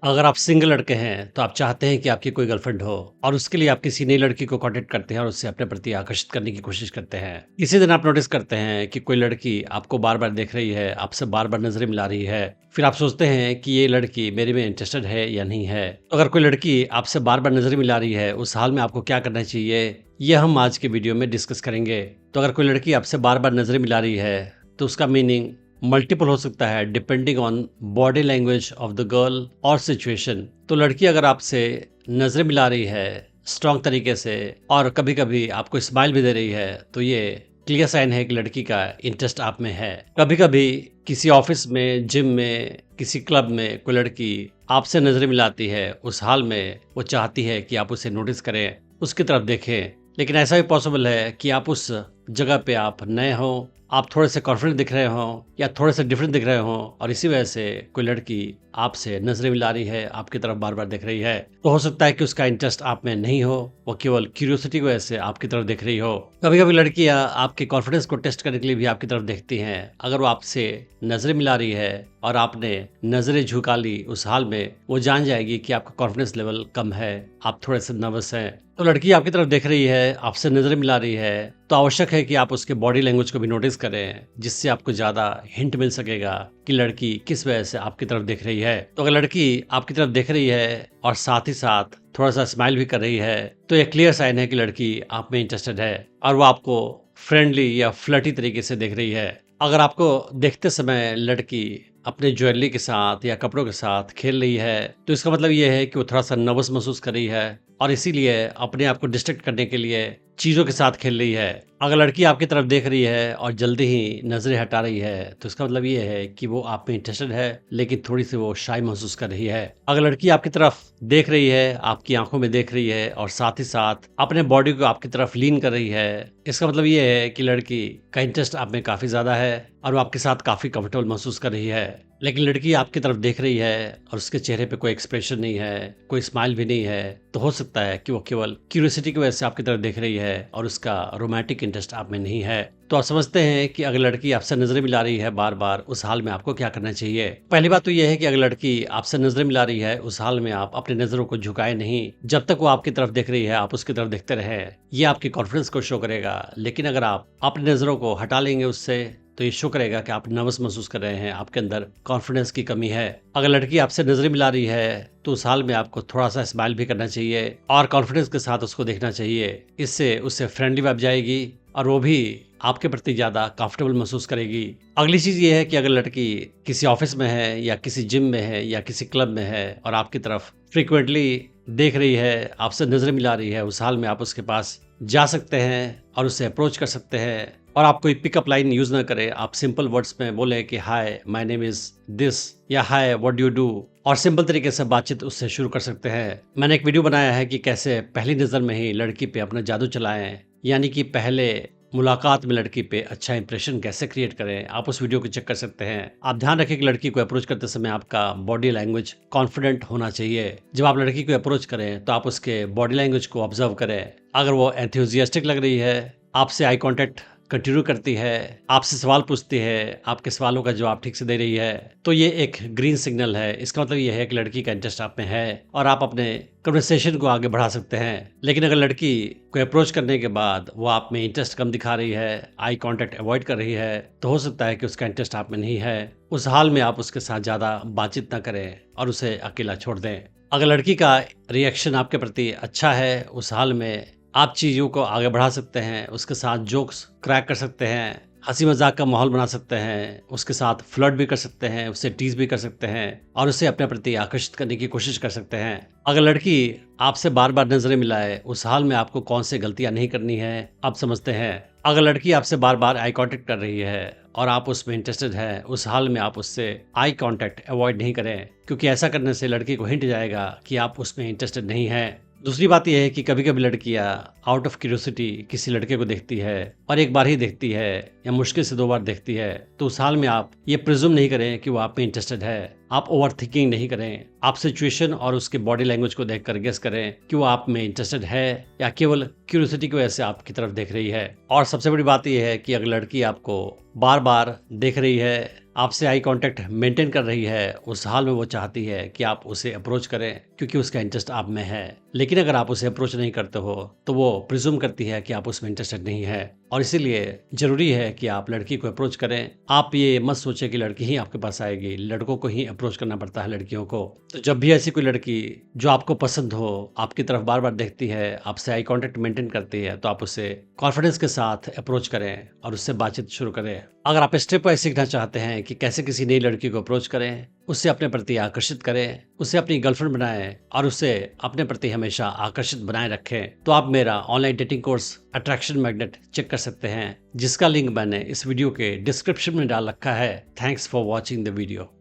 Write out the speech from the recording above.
अगर आप सिंगल लड़के हैं, तो आप चाहते हैं कि आपकी कोई गर्लफ्रेंड हो और उसके लिए आप किसी नई लड़की को कॉन्टैक्ट करते हैं और उससे अपने प्रति आकर्षित करने की कोशिश करते हैं। इसी दिन आप नोटिस करते हैं कि कोई लड़की आपको बार-बार देख रही है, आपसे बार-बार नज़रें मिला रही है। फिर आप सोचते हैं कि ये लड़की मेरे में इंटरेस्टेड है या नहीं है। तो अगर कोई लड़की आपसे बार-बार नज़रें मिला रही है, उस हाल में आपको क्या करना चाहिए? ये हम आज के वीडियो में डिस्कस करेंगे। तो अगर कोई लड़की आपसे बार-बार नज़रें मिला रही है, तो उसका मीनिंग मल्टीपल हो सकता है depending on body language of the girl और सिचुएशन। तो लड़की अगर आपसे नजरें मिला रही है स्ट्रांग तरीके से और कभी कभी आपको स्माइल भी दे रही है, तो ये क्लियर साइन है कि लड़की का इंटरेस्ट आप में है। कभी कभी किसी ऑफिस में, जिम में, किसी क्लब में कोई लड़की आपसे नजरें मिलाती है, उस हाल में वो चाहती है कि आप उसे नोटिस करें, उसकी तरफ देखें। लेकिन ऐसा भी पॉसिबल है कि आप उस जगह पे आप नए हो, आप थोड़े से कॉन्फिडेंट दिख रहे हो या थोड़े से डिफरेंट दिख रहे हो और इसी वजह से कोई लड़की आपसे नजरें मिला रही है, आपकी तरफ बार बार देख रही है। तो हो सकता है कि उसका इंटरेस्ट आप में नहीं हो, वो केवल क्यूरियोसिटी की वजह से आपकी तरफ देख रही हो। कभी कभी लड़कियां आपके कॉन्फिडेंस को टेस्ट करने के लिए भी आपकी तरफ देखती हैं। अगर वो आपसे नजरें मिला रही है और आपने नजरें झुका ली, उस हाल में वो जान जाएगी कि आपका कॉन्फिडेंस लेवल कम है, आप थोड़े से नर्वस हैं। तो लड़की आपकी तरफ देख रही है, आपसे नजरें मिला रही है, तो आवश्यक है कि आप उसके बॉडी लैंग्वेज को भी नोटिस करें, जिससे आपको ज्यादा हिंट मिल सकेगा कि लड़की किस वजह से आपकी तरफ देख रही है। तो अगर लड़की आपकी तरफ देख रही है और साथ ही साथ थोड़ा सा स्माइल भी कर रही है, तो यह क्लियर साइन है कि लड़की आप में इंटरेस्टेड है और वो आपको फ्रेंडली या फ्लर्टी तरीके से देख रही है। अगर आपको देखते समय लड़की अपने ज्वेलरी के साथ या कपड़ों के साथ खेल रही है, तो इसका मतलब ये है कि वो थोड़ा सा नर्वस महसूस कर रही है और इसीलिए अपने आप को डिस्ट्रैक्ट करने के लिए चीजों के साथ खेल रही है। अगर लड़की आपकी तरफ देख रही है और जल्दी ही नजरें हटा रही है, तो इसका मतलब ये है कि वो आप में इंटरेस्टेड है, लेकिन थोड़ी सी वो शाय महसूस कर रही है। अगर लड़की आपकी तरफ देख रही है, आपकी आंखों में देख रही है और साथ ही साथ अपने बॉडी को आपकी तरफ लीन कर रही है, इसका मतलब ये है कि लड़की का इंटरेस्ट आप में काफी ज्यादा है और वो आपके साथ काफी कंफर्टेबल महसूस कर रही है। लेकिन लड़की आपकी तरफ देख रही है और उसके चेहरे पे कोई एक्सप्रेशन नहीं है, कोई स्माइल भी नहीं है, तो हो सकता है कि वो केवल क्यूरियोसिटी की वजह से आपकी तरफ देख रही है और उसका रोमांटिक इंटरेस्ट आप में नहीं है। तो आप समझते हैं कि अगर लड़की आपसे नजरें मिला रही है बार बार, उस हाल में आपको क्या करना चाहिए। पहली बात तो यह है कि अगर लड़की आपसे नजरें मिला रही है, उस हाल में आप अपनी नजरों को झुकाए नहीं। जब तक वो आपकी तरफ देख रही है, आप उसकी तरफ देखते रहें। ये आपकी कॉन्फिडेंस को शो करेगा। लेकिन अगर आप अपनी नजरों को हटा लेंगे उससे, तो ये शो करेगा कि आप नर्वस महसूस कर रहे हैं, आपके अंदर कॉन्फिडेंस की कमी है। अगर लड़की आपसे नजरें मिला रही है, तो उस हाल में आपको थोड़ा सा स्माइल भी करना चाहिए और कॉन्फिडेंस के साथ उसको देखना चाहिए। इससे उससे फ्रेंडली वाइब जाएगी और वो भी आपके प्रति ज्यादा कंफर्टेबल महसूस करेगी। अगली चीज ये है कि अगर लड़की किसी ऑफिस में है या किसी जिम में है या किसी क्लब में है और आपकी तरफ फ्रिक्वेंटली देख रही है, आपसे नजरें मिला रही है, उस हाल में आप उसके पास जा सकते हैं और उससे अप्रोच कर सकते हैं। और आप कोई पिकअप लाइन यूज ना करें, आप सिंपल वर्ड्स में बोले कि hi my name is this या hi what do you do, और सिंपल तरीके से बातचीत उससे शुरू कर सकते हैं। मैंने एक वीडियो बनाया है कि कैसे पहली नजर में ही लड़की पे अपना जादू चलाएं, यानी कि पहले मुलाकात में लड़की पे अच्छा इंप्रेशन कैसे क्रिएट करें। आप उस वीडियो को चेक कर सकते हैं। आप ध्यान रखें कि लड़की को अप्रोच करते समय आपका बॉडी लैंग्वेज कॉन्फिडेंट होना चाहिए। जब आप लड़की को अप्रोच करें, तो आप उसके बॉडी लैंग्वेज को ऑब्जर्व करें। अगर वो एंथुजियास्टिक लग रही है, आपसे आई कांटेक्ट कंटिन्यू करती है, आपसे सवाल पूछती है, आपके सवालों का जवाब ठीक से दे रही है, तो ये एक ग्रीन सिग्नल है। इसका मतलब ये है कि लड़की का इंटरेस्ट आप में है और आप अपने कन्वर्सेशन को आगे बढ़ा सकते हैं। लेकिन अगर लड़की को अप्रोच करने के बाद वो आप में इंटरेस्ट कम दिखा रही है, आई कांटेक्ट अवॉइड कर रही है, तो हो सकता है कि उसका इंटरेस्ट आप में नहीं है। उस हाल में आप उसके साथ ज्यादा बातचीत ना करें और उसे अकेला छोड़ दें। अगर लड़की का रिएक्शन आपके प्रति अच्छा है, उस हाल में आप चीज़ों को आगे बढ़ा सकते हैं, उसके साथ जोक्स क्रैक कर सकते हैं, हंसी मजाक का माहौल बना सकते हैं, उसके साथ फ्लर्ट भी कर सकते हैं, उससे टीज भी कर सकते हैं और उसे अपने प्रति आकर्षित करने की कोशिश कर सकते हैं। अगर लड़की आपसे बार बार नजरें मिलाए, उस हाल में आपको कौन सी गलतियां नहीं करनी है, आप समझते हैं। अगर लड़की आपसे बार बार आई कांटेक्ट कर रही है और आप उसमें इंटरेस्टेड है, उस हाल में आप उससे आई कांटेक्ट अवॉइड नहीं करें, क्योंकि ऐसा करने से लड़की को हिंट जाएगा कि आप उसमें इंटरेस्टेड नहीं है। दूसरी बात यह है कि कभी कभी लड़कियां आउट ऑफ क्यूरियोसिटी किसी लड़के को देखती है और एक बार ही देखती है या मुश्किल से 2 बार देखती है, तो उस हाल में आप ये प्रिज्यूम नहीं करें कि वो आप में इंटरेस्टेड है। आप ओवर थिंकिंग नहीं करें। आप सिचुएशन और उसके बॉडी लैंग्वेज को देखकर गेस करें कि वो आप में इंटरेस्टेड है या केवल क्यूरियोसिटी की वजह से आपकी तरफ देख रही है। और सबसे बड़ी बात यह है कि अगर लड़की आपको बार बार देख रही है, आपसे आई कांटेक्ट मेंटेन कर रही है, उस हाल में वो चाहती है कि आप उसे अप्रोच करें क्योंकि उसका इंटरेस्ट आप में है। लेकिन अगर आप उसे अप्रोच नहीं करते हो तो वो प्रिज्यूम करती है कि आप उसमें इंटरेस्टेड नहीं है और इसीलिए जरूरी है कि आप लड़की को अप्रोच करें। आप ये मत सोचें कि लड़की ही आपके पास आएगी, लड़कों को ही अप्रोच करना पड़ता है लड़कियों को। तो जब भी ऐसी कोई लड़की जो आपको पसंद हो, आपकी तरफ बार-बार देखती है, आपसे आई कांटेक्ट मेंटेन करती है, तो आप उसे कॉन्फिडेंस के साथ अप्रोच करें और उससे बातचीत शुरू करें। अगर आप स्टेप वाइज सीखना चाहते हैं कि कैसे किसी नई लड़की को अप्रोच करें, उससे अपने प्रति आकर्षित करें, उसे अपनी गर्लफ्रेंड बनाएं और उसे अपने प्रति हमेशा आकर्षित बनाए रखें, तो आप मेरा online dating course attraction magnet check कर सकते हैं, जिसका लिंक मैंने इस वीडियो के डिस्क्रिप्शन में डाल रखा है। Thanks for watching the video.